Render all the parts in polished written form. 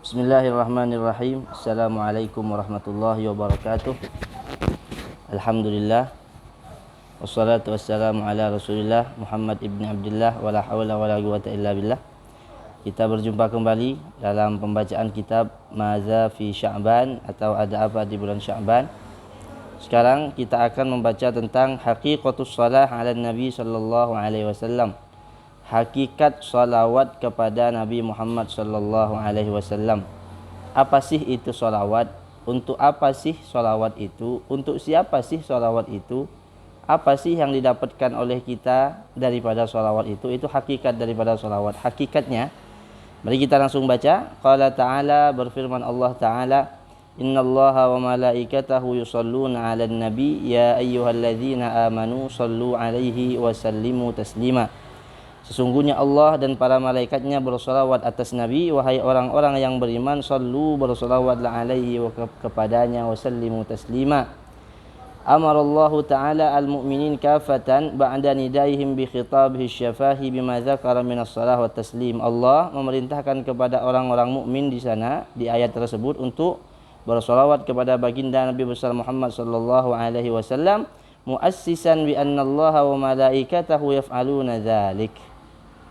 Bismillahirrahmanirrahim. Assalamualaikum warahmatullahi wabarakatuh. Alhamdulillah. Wassalatu wassalamu ala Rasulillah Muhammad ibn Abdullah wala hawla wala quwwata illa billah. Kita berjumpa kembali dalam pembacaan kitab Maza fi Sya'ban atau Ada Apa di Bulan Sya'ban. Sekarang kita akan membaca tentang haqiqatus shalah ala Nabi sallallahu alaihi wasallam. Hakikat salawat kepada Nabi Muhammad sallallahu alaihi wasallam. Apa sih itu salawat? Untuk apa sih salawat itu? Untuk siapa sih salawat itu? Apa sih yang didapatkan oleh kita daripada salawat itu? Itu hakikat daripada salawat. Hakikatnya, mari kita langsung baca. Qala ta'ala, berfirman Allah Ta'ala, Innallaha wa malaikatahu yusalluna 'alan nabi ya ayyuhalladzina amanu sallu 'alaihi wa sallimu taslima. Sesungguhnya Allah dan para malaikatnya bersolawat atas Nabi, wahai orang-orang yang beriman, sallu, bersolawatlah alaihi wa kepadanya, wa sallimu taslima. Amarallahu ta'ala al-mu'minin kafatan ba'da nidaihim bi khitabihi syafahi bima dzakara minas salah wa taslim. Allah memerintahkan kepada orang-orang mukmin di sana di ayat tersebut untuk bersolawat kepada baginda Nabi besar Muhammad sallallahu alaihi wasallam, muassisan bi annallaha wa malaikatahu yaf'aluna dzalik.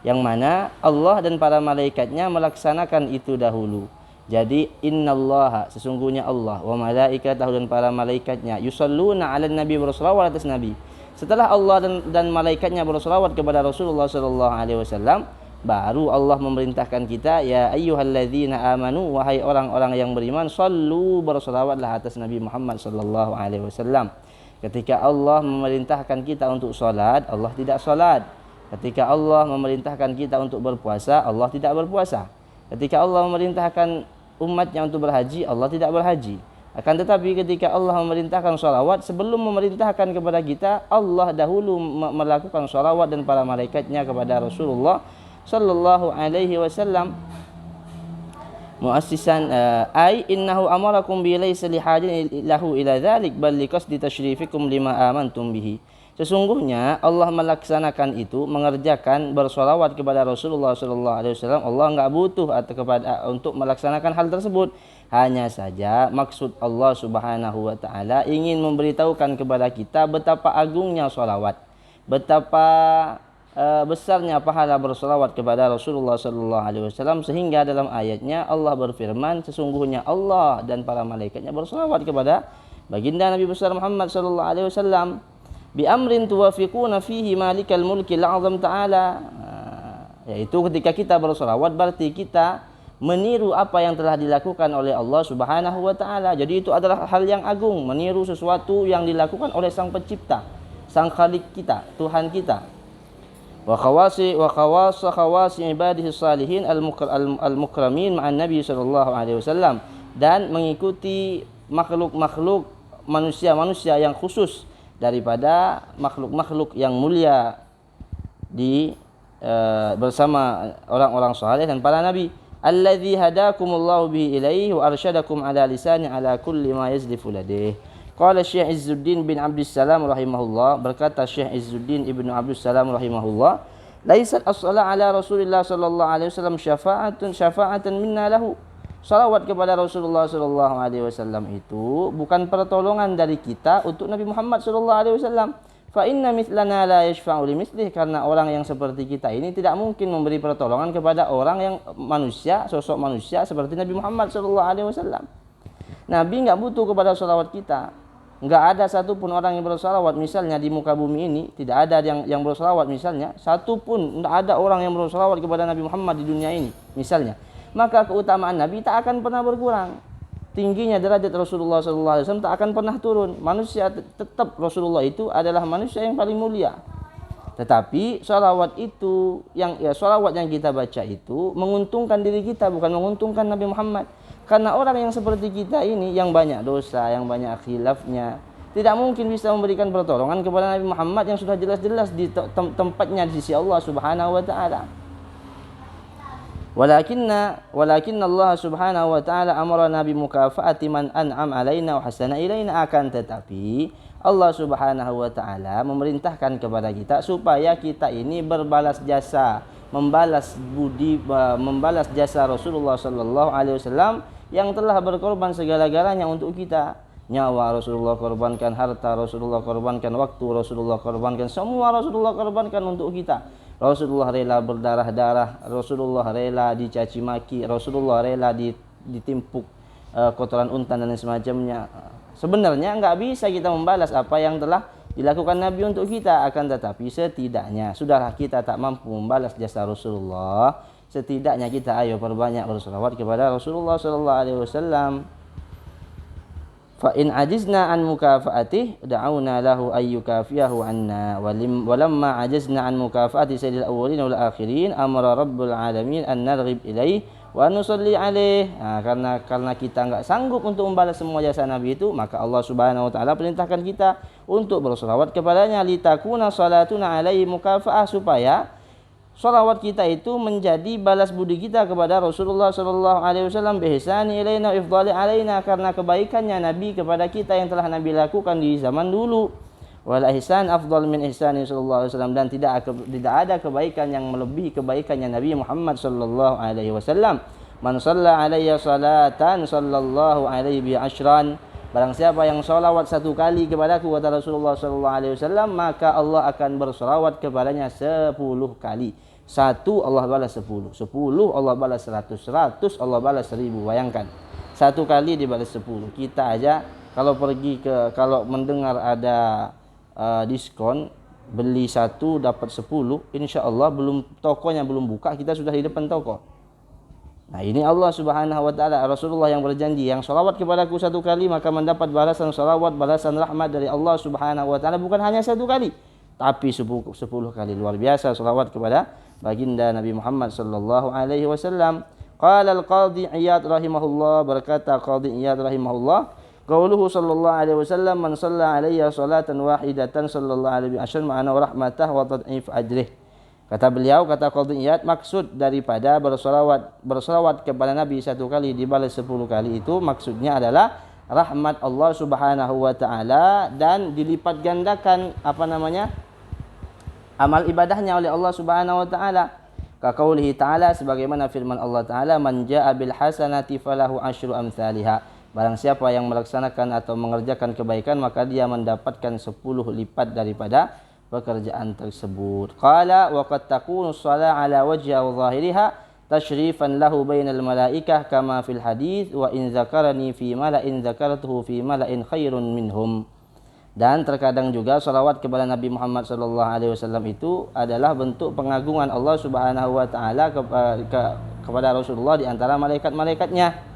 Yang mana Allah dan para malaikatnya melaksanakan itu dahulu. Jadi innallaha, sesungguhnya Allah, wa malaikatahu dan para malaikatnya, yusalluna 'alan nabi, bersolawat atas nabi. Setelah Allah dan malaikatnya bersolawat kepada Rasulullah sallallahu alaihi wasallam, baru Allah memerintahkan kita, ya ayyuhalladzina amanu, wahai orang-orang yang beriman, sallu, bersolawatlah atas Nabi Muhammad sallallahu alaihi wasallam. Ketika Allah memerintahkan kita untuk salat, Allah tidak salat. Ketika Allah memerintahkan kita untuk berpuasa, Allah tidak berpuasa. Ketika Allah memerintahkan umatnya untuk berhaji, Allah tidak berhaji. Akan tetapi ketika Allah memerintahkan sholawat, sebelum memerintahkan kepada kita, Allah dahulu melakukan sholawat dan para malaikatnya kepada Rasulullah sallallahu alaihi wasallam. Muassisan ay innahu amarakum bi laysa lihajin lahu ila dzalik bal liqasdi tasyrifikum lima amantum bihi. Sesungguhnya Allah melaksanakan itu, mengerjakan bersolawat kepada Rasulullah sallallahu alaihi wasallam. Allah enggak butuh atau kepada untuk melaksanakan hal tersebut. Hanya saja maksud Allah Subhanahu wa taala ingin memberitahukan kepada kita betapa agungnya solawat, betapa besarnya pahala bersolawat kepada Rasulullah sallallahu alaihi wasallam, sehingga dalam ayatnya Allah berfirman, sesungguhnya Allah dan para malaikatnya bersolawat kepada baginda Nabi besar Muhammad sallallahu alaihi wasallam. Bi amrin tuwafiquna fihi malikal mulki al-azam ta'ala, yaitu ketika kita bersolawat berarti kita meniru apa yang telah dilakukan oleh Allah Subhanahu wa taala. Jadi itu adalah hal yang agung, meniru sesuatu yang dilakukan oleh Sang Pencipta, Sang Khalik kita, Tuhan kita. Wa khawasi ibadihi salihin al-mukramin ma'an nabi sallallahu alaihi wasallam, dan mengikuti makhluk-makhluk manusia-manusia yang khusus daripada makhluk-makhluk yang mulia bersama orang-orang saleh dan para nabi. Alladzi hadakumullahu bihi ilaihi wa arsyadakum ala lisani ala kulli ma yazlifu ladih. Qala Syekh Izzuddin bin Abdussalam rahimahullah, berkata Syekh Izzuddin ibnu Abdussalam rahimahullah, laisat as-shalah ala Rasulillah sallallahu alaihi wasallam syafa'atan minna lahu. Salawat kepada Rasulullah sallallahu alaihi wasallam itu bukan pertolongan dari kita untuk Nabi Muhammad sallallahu alaihi wasallam. Fa inna mithlana la yashfa'u limithlihi, karena orang yang seperti kita ini tidak mungkin memberi pertolongan kepada orang yang manusia, sosok manusia seperti Nabi Muhammad sallallahu alaihi wasallam. Nabi enggak butuh kepada salawat kita. Enggak ada satupun orang yang bersalawat misalnya di muka bumi ini, tidak ada yang bersalawat misalnya, satupun enggak ada orang yang bersalawat kepada Nabi Muhammad di dunia ini misalnya. Maka keutamaan Nabi tak akan pernah berkurang. Tingginya derajat Rasulullah SAW tak akan pernah turun. Manusia tetap, Rasulullah itu adalah manusia yang paling mulia. Tetapi salawat yang kita baca itu menguntungkan diri kita, bukan menguntungkan Nabi Muhammad. Karena orang yang seperti kita ini, yang banyak dosa, yang banyak khilafnya, tidak mungkin bisa memberikan pertolongan kepada Nabi Muhammad yang sudah jelas-jelas di tempatnya di sisi Allah Subhanahu wa taala. Walakinna Allah Subhanahu wa taala amarna bi mukafaati man an'am alaina wa hasana ilaina, akan tetapi Allah Subhanahu wa taala memerintahkan kepada kita supaya kita ini berbalas jasa, membalas jasa Rasulullah sallallahu alaihi wasallam yang telah berkorban segala-galanya untuk kita. Nyawa Rasulullah korbankan, harta Rasulullah korbankan, waktu Rasulullah korbankan, semua Rasulullah korbankan untuk kita. Rasulullah rela berdarah-darah, Rasulullah rela dicaci maki, Rasulullah rela ditimpuk kotoran unta dan semacamnya. Sebenarnya enggak bisa kita membalas apa yang telah dilakukan Nabi untuk kita, akan tetapi setidaknya sudahlah kita tak mampu membalas jasa Rasulullah, setidaknya kita ayo perbanyak berselawat kepada Rasulullah sallallahu alaihi wasallam. Fa in ajizna an mukafaatih da'awna lahu ayyukafiyahu anna walamma ajazna an mukafaati sayyidil awwalin wal akhirin amara rabbul alamin an narghib ilaih wa nusalli alaih. Karena kita enggak sanggup untuk membalas semua jasa Nabi itu, maka Allah Subhanahu wa taala perintahkan kita untuk berselawat kepadanya, litakuna salatuna alaihi mukafaah, supaya salawat kita itu menjadi balas budi kita kepada Rasulullah sallallahu alaihi wasallam, bihsani ilaina wa ifdali alaina, karena kebaikannya Nabi kepada kita yang telah Nabi lakukan di zaman dulu. Wal ihsan afdal min ihsani sallallahu alaihi wasallam, dan tidak ada kebaikan yang melebihi kebaikannya Nabi Muhammad sallallahu alaihi wasallam. Man shalla alayya salatan sallallahu alaihi bi asyran, barang siapa yang salawat satu kali kepadaku, kata Rasulullah sallallahu alaihi wasallam, maka Allah akan bersalawat kepadanya 10 kali. 1 Allah balas 10, 10 Allah balas 100, 100 Allah balas 1000. Bayangkan, 1 kali dibalas 10. Kita aja kalau mendengar ada diskon beli 1 dapat 10, insyaallah tokonya belum buka kita sudah di depan toko. Nah, ini Allah Subhanahu wa taala, Rasulullah yang berjanji, yang salawat kepadaku 1 kali maka mendapat balasan salawat, balasan rahmat dari Allah Subhanahu wa taala, bukan hanya 1 kali tapi 10 kali. Luar biasa salawat kepada baginda Nabi Muhammad sallallahu alaihi wasallam. Qala al-Qadhi Iyad rahimahullah, berkata Qadhi Iyad rahimahullah, qauluhu sallallahu alaihi wasallam, man shalla alayya salatan wahidatan sallallahu alaihi wasallam ma'ana rahmatah wa tad'if ajrih. Kata beliau, kata Qadhi Iyad, maksud daripada bersalawat kepada Nabi 1 kali dibalas 10 kali itu maksudnya adalah rahmat Allah Subhanahu wa taala dan dilipat gandakan amal ibadahnya oleh Allah Subhanahu wa taala. Ka qaulihi ta'ala, sebagaimana firman Allah taala, man jaa'a bil hasanati falahu asyru amsalihha, barang siapa yang melaksanakan atau mengerjakan kebaikan maka dia mendapatkan 10 lipat daripada pekerjaan tersebut. Qala wa qad takunu shalah ala wajhi aw zahiriha tashrifan lahu bainal malaikah kama fil hadits wa in zakarani fi mala'in zakartuhu fi mala'in khairun minhum. Dan terkadang juga salawat kepada Nabi Muhammad sallallahu alaihi wasallam itu adalah bentuk pengagungan Allah Subhanahu wa taala kepada Rasulullah di antara malaikat-malaikatnya.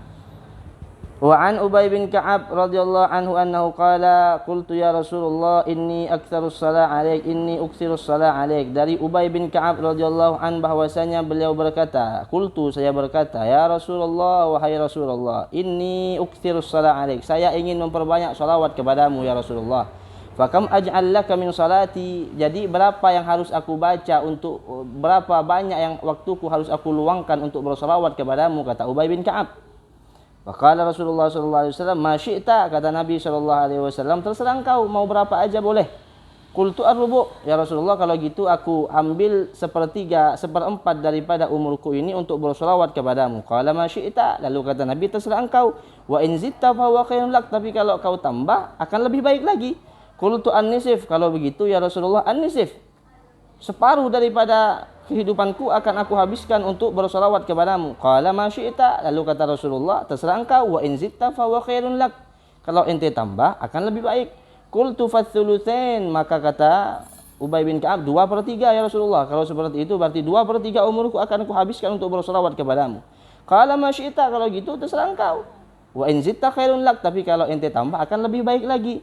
Wa an Ubay bin Ka'ab radhiyallahu anhu annahu qala qultu ya Rasulullah inni aktsarus shalah alaik inni uktsirus shalah alaik. Dari Ubay bin Ka'ab radhiyallahu an bahwasanya beliau berkata, qultu, saya berkata, ya Rasulullah, wahai Rasulullah, inni uktsirus shalah alaik, saya ingin memperbanyak salawat kepadamu ya Rasulullah. Fakam aj'al laka min salati, jadi berapa yang harus aku baca, untuk berapa banyak yang waktuku harus aku luangkan untuk bersalawat kepadamu, kata Ubay bin Ka'ab. Faqala Rasulullah sallallahu alaihi wasallam, ma syi'ta, kata Nabi sallallahu alaihi wasallam, terserah engkau mau berapa aja boleh. Qultu ar-rubu', ya Rasulullah kalau gitu aku ambil 1/3, 1/4 daripada umurku ini untuk bersolawat kepadamu. Qala ma syi'ta, lalu kata Nabi, terserah engkau. Wa in zitta fa huwa khairun lak, tapi kalau kau tambah akan lebih baik lagi. Qultu an-nisf, kalau begitu ya Rasulullah an-nisf, separuh daripada kehidupanku akan aku habiskan untuk bersolawat kepadamu. Qala ma syi'ta, lalu kata Rasulullah, terserah engkau. Wa in zitta fa huwa khairun lak, kalau ente tambah akan lebih baik. Qultu fatsulutain, maka kata Ubay bin Ka'ab, 2/3 ya Rasulullah, kalau seperti itu berarti 2/3 umurku akan aku habiskan untuk bersolawat kepadamu. Qala ma syi'ta, kalau gitu terserah engkau. Wa in zitta khairun lak, tapi kalau ente tambah akan lebih baik lagi.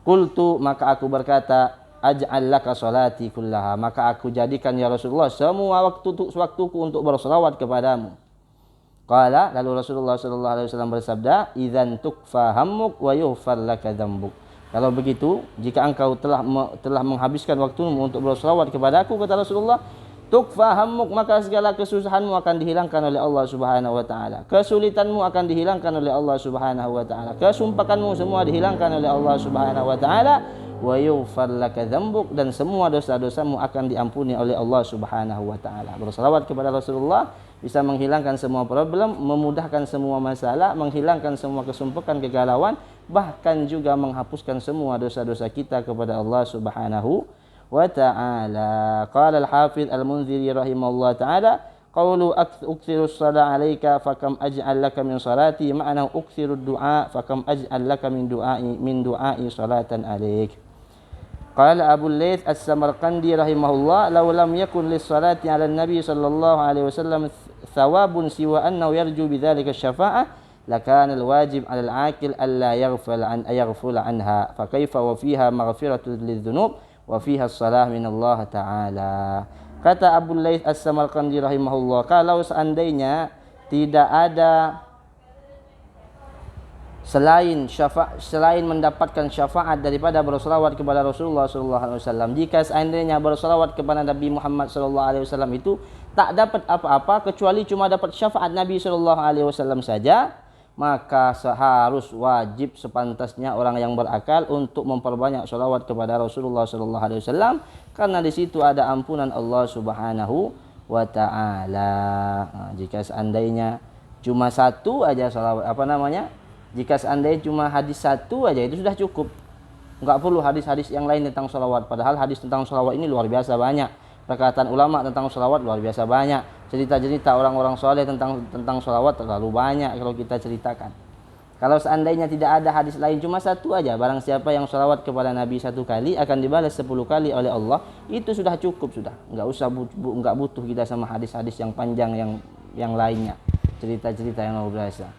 Qultu, maka aku berkata, aj'al laka salati kullaha, maka aku jadikan ya Rasulullah semua waktuku untuk bersolawat kepadamu. Qala, lalu Rasulullah sallallahu alaihi wasallam bersabda, idzan tukfa hammuk wa yughfar laka dzambuk, kalau begitu jika engkau telah menghabiskan waktumu untuk bersolawat kepadaku, kata Rasulullah, tukfa hammuk, maka segala kesusahanmu akan dihilangkan oleh Allah Subhanahu wa taala, kesulitanmu akan dihilangkan oleh Allah Subhanahu wa taala, kesumpakanmu semua dihilangkan oleh Allah Subhanahu wa taala. wa yughfar laka dzambuk, dan semua dosa-dosamu akan diampuni oleh Allah Subhanahu wa taala. Berselawat kepada Rasulullah bisa menghilangkan semua problem, memudahkan semua masalah, menghilangkan semua kesumpekan, kegalauan, bahkan juga menghapuskan semua dosa-dosa kita kepada Allah Subhanahu wa ta'ala. Qala al-Hafidz Al-Munziri rahimahullah ta'ala, qawlu ukthiru as-salat 'alaika fakam aj'al laka min salati, ma'na ukthiru ad-du'a fakam aj'al laka min du'ai salatan 'alaik. Qala Abu Laits As-Samarqandi rahimahullah, law lam yakun lis-salati 'ala an-nabi sallallahu alaihi wasallam thawabun siwa annahu yarju bidzalika asy-syafa'ah lakana al-wajib 'ala al-'aqil alla yaghfula anha, fa kaifa wa fiha maghfiratun lidz-dzunub wa fiha as-salah min Allah ta'ala. Kata Abu Laits As-Samarqandi rahimahullah, kalau seandainya tidak ada selain mendapatkan syafaat daripada berselawat kepada Rasulullah sallallahu alaihi wasallam, jika seandainya berselawat kepada Nabi Muhammad sallallahu alaihi wasallam itu tak dapat apa-apa kecuali cuma dapat syafaat Nabi sallallahu alaihi wasallam saja, maka harus wajib sepantasnya orang yang berakal untuk memperbanyak selawat kepada Rasulullah sallallahu alaihi wasallam, karena di situ ada ampunan Allah Subhanahu wa taala. Jika seandainya cuma satu aja selawat, jika seandainya cuma hadis satu aja itu sudah cukup. Enggak perlu hadis-hadis yang lain tentang selawat, padahal hadis tentang selawat ini luar biasa banyak. Perkataan ulama tentang selawat luar biasa banyak. Cerita-cerita orang-orang soleh tentang selawat terlalu banyak kalau kita ceritakan. Kalau seandainya tidak ada hadis lain cuma satu aja, barang siapa yang selawat kepada Nabi satu kali akan dibalas 10 kali oleh Allah, itu sudah cukup sudah. Enggak butuh kita sama hadis-hadis yang panjang yang lainnya, cerita-cerita yang luar biasa.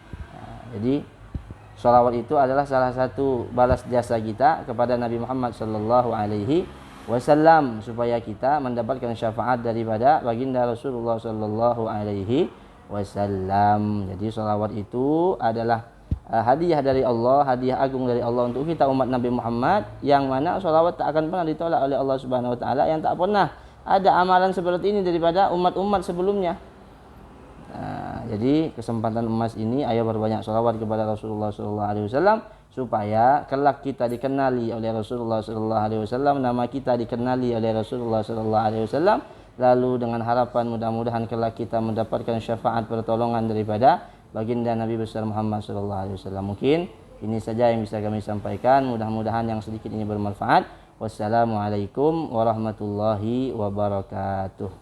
Jadi selawat itu adalah salah satu balas jasa kita kepada Nabi Muhammad sallallahu alaihi wasallam, supaya kita mendapatkan syafaat daripada baginda Rasulullah sallallahu alaihi wasallam. Jadi selawat itu adalah hadiah dari Allah, hadiah agung dari Allah untuk kita umat Nabi Muhammad, yang mana selawat tak akan pernah ditolak oleh Allah Subhanahu wa taala, yang tak pernah ada amalan seperti ini daripada umat-umat sebelumnya. Jadi kesempatan emas ini ayo berbanyak selawat kepada Rasulullah sallallahu alaihi wasallam, supaya kelak kita dikenali oleh Rasulullah sallallahu alaihi wasallam, nama kita dikenali oleh Rasulullah sallallahu alaihi wasallam, lalu dengan harapan mudah-mudahan kelak kita mendapatkan syafaat pertolongan daripada baginda Nabi besar Muhammad sallallahu alaihi wasallam. Mungkin ini saja yang bisa kami sampaikan, mudah-mudahan yang sedikit ini bermanfaat. Wassalamualaikum warahmatullahi wabarakatuh.